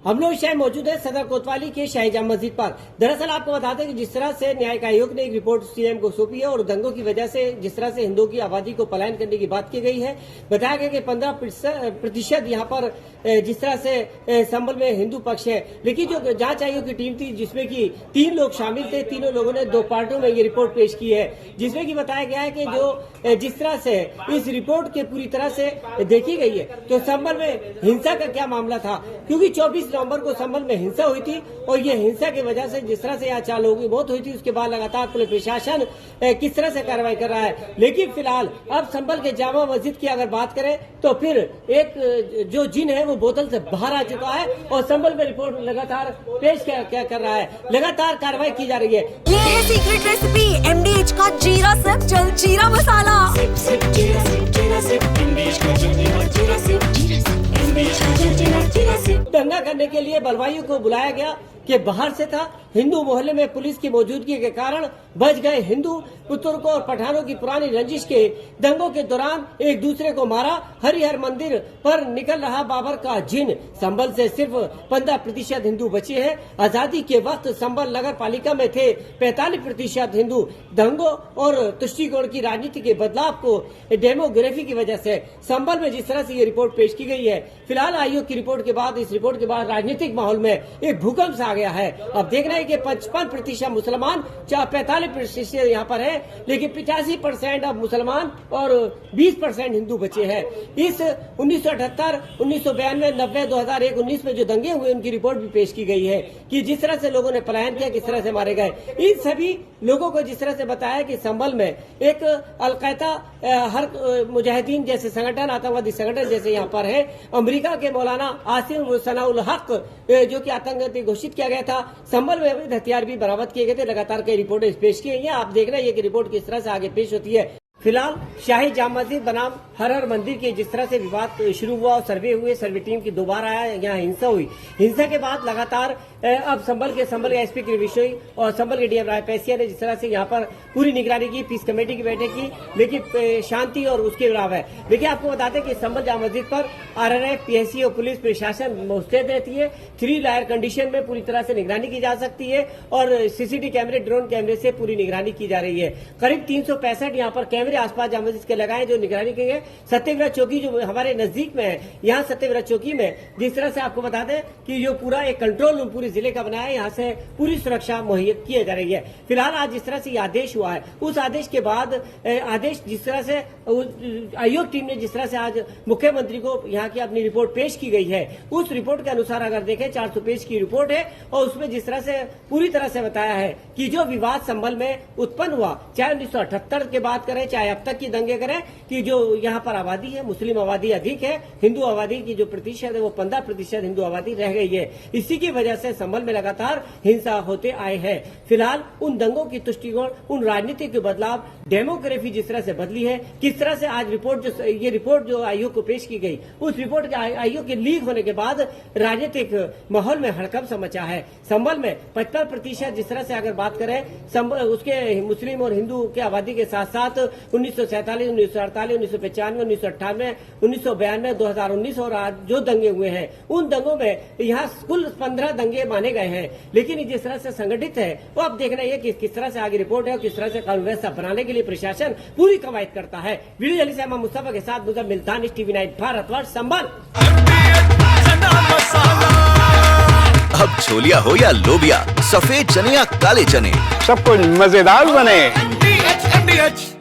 हम लोग शायद मौजूद है सदर कोतवाली के शाही जामा मस्जिद पर। दरअसल आपको बता दें कि जिस तरह से न्यायिक आयोग ने एक रिपोर्ट सीएम को सौंपी है और दंगों की वजह से जिस तरह से हिंदुओं की आबादी को पलायन करने की बात की गई है, बताया गया कि 15% यहाँ पर जिस तरह से संभल में हिंदू पक्ष है। लेकिन जो जांच आयोग की टीम थी जिसमें कि 3 लोग शामिल थे, तीनों लोगों ने 2 पार्टों में ये रिपोर्ट पेश की है, जिसमें कि बताया गया है कि जो जिस तरह से इस रिपोर्ट के पूरी तरह से देखी गई है तो संभल में हिंसा का क्या मामला था, क्योंकि 24 नवंबर को संभल में हिंसा हुई थी और ये हिंसा की वजह से जिस तरह से यहाँ 4 लोगों की मौत हुई थी, उसके बाद लगातार पुलिस प्रशासन किस तरह से कार्रवाई कर रहा है। लेकिन फिलहाल अब संभल के जामा मस्जिद की अगर बात करें तो फिर एक जो जिन है वो बोतल से बाहर आ चुका है और संभल में रिपोर्ट लगातार पेश क्या कर रहा है, लगातार कार्रवाई की जा रही है। ये है सीक्रेट रेसिपी MDH का जीरा सिर्फ जल जीरा मसाला। दंगा करने के लिए बलवाइयों को बुलाया गया कि बाहर से था। हिंदू मोहल्ले में पुलिस की मौजूदगी के कारण बच गए हिंदू। तुर्कों और पठानों की पुरानी रंजिश के दंगों के दौरान एक दूसरे को मारा। हरिहर मंदिर पर निकल रहा बाबर का जिन। संभल से सिर्फ 15% हिंदू बचे हैं। आजादी के वक्त संभल नगर पालिका में थे 45% हिंदू। दंगों और तुष्टिकोण की राजनीति के बदलाव को डेमोग्राफी की वजह से संभल में जिस तरह से ये रिपोर्ट पेश की गई है, फिलहाल आयोग की रिपोर्ट के बाद इस रिपोर्ट के बाद राजनीतिक माहौल में एक भूकंप सा आ गया है। अब देखना है कि 55% मुसलमान, 45% यहाँ पर है, लेकिन 85% अब मुसलमान और 20% हिंदू बचे हैं। इस 1978, 1992, 90, 2001, 19 में जो दंगे हुए उनकी रिपोर्ट भी पेश की गई है कि जिस तरह से लोगों ने पलायन किया, किस तरह से मारे गए। इन सभी लोगों को जिस तरह से बताया कि संभल में एक अलकायदा हर मुजाहिदीन जैसे संगठन, आतंकवादी संगठन जैसे यहाँ पर है। अमेरिका के मौलाना आसिम सनाउल हक जो कि आतंकवादी घोषित किया गया था। संभल में अवैध हथियार भी बरामद किए गए थे। लगातार कई रिपोर्टें पेश की गई हैं। आप देख रहे हैं कि रिपोर्ट किस तरह से आगे पेश होती है। फिलहाल शाही जामा मस्जिद बनाम हर मंदिर के जिस तरह से विवाद शुरू हुआ और सर्वे हुए, सर्वे टीम की दोबारा आया, यहाँ हिंसा हुई। हिंसा के बाद लगातार अब संभल के एसपी की विषय और संभल के डीएम राय पैसिया ने जिस तरह से यहाँ पर पूरी निगरानी की, पीस कमेटी की बैठक की, लेकिन शांति और उसके खिलाफ है। देखिए आपको बताते हैं कि संभल जामा मस्जिद पर RRF, PSC और पुलिस प्रशासन मुस्तैद रहती है। 3 लायर कंडीशन में पूरी तरह से निगरानी की जा सकती है और CCTV कैमरे, ड्रोन कैमरे से पूरी निगरानी की जा रही है। करीब 365 यहाँ पर कैमरे आसपास जामा मस्जिद के लगाए जो निगरानी की है। सत्यव्रत चौकी जो हमारे नजदीक में है, यहाँ सत्यव्रत चौकी में जिस तरह से आपको बता दें कि जो पूरा एक कंट्रोल रूम पूरे जिले का बनाया है, यहाँ से पूरी सुरक्षा मुहैया की जा रही है। फिलहाल आज जिस तरह से आदेश हुआ है, उस आदेश के बाद आदेश जिस तरह से आयोग टीम ने जिस तरह से आज मुख्यमंत्री को यहाँ की अपनी रिपोर्ट पेश की गई है, उस रिपोर्ट के अनुसार अगर देखें 400 पेज की रिपोर्ट है और उसमें जिस तरह से पूरी तरह से बताया है कि जो विवाद संभल में उत्पन्न हुआ, चाहे 1978 की बात करें, चाहे अब तक की दंगे करें, कि जो यहाँ पर आबादी है, मुस्लिम आबादी अधिक है, हिंदू आबादी की जो प्रतिशत है वो 15% हिंदू आबादी रह गई है। इसी की वजह से संभल में लगातार हिंसा होते आए हैं। फिलहाल उन दंगों की तुष्टिकोण, उन राजनीतिक के बदलाव, डेमोग्राफी जिस तरह से बदली है, किस तरह से आज ये रिपोर्ट जो आयोग को पेश की गई, उस रिपोर्ट के आयोग के लीक होने के बाद राजनीतिक माहौल में हड़कंप सा मचा है। संभल में 55% जिस तरह से अगर बात करें उसके मुस्लिम और हिंदू की आबादी के साथ साथ 1947, 1948, 1995, 1998, 1992, 2019 और आज जो दंगे हुए हैं, उन दंगों में यहाँ कुल 15 दंगे माने गए हैं। लेकिन जिस तरह से संगठित है वो अब देखना है कि किस तरह से आगे रिपोर्ट है और किस तरह से कानून व्यवस्था बनाने के लिए प्रशासन पूरी कवायद करता है। वीडियो जर्नलिस्ट अहमद मुस्तफा के साथ मुजम्मिल दानिश, TV 9 भारतवर्ष संभल। अब छोलिया हो या लोबिया, सफेद चने या काले चने, सब कुछ मजेदार बने। MDH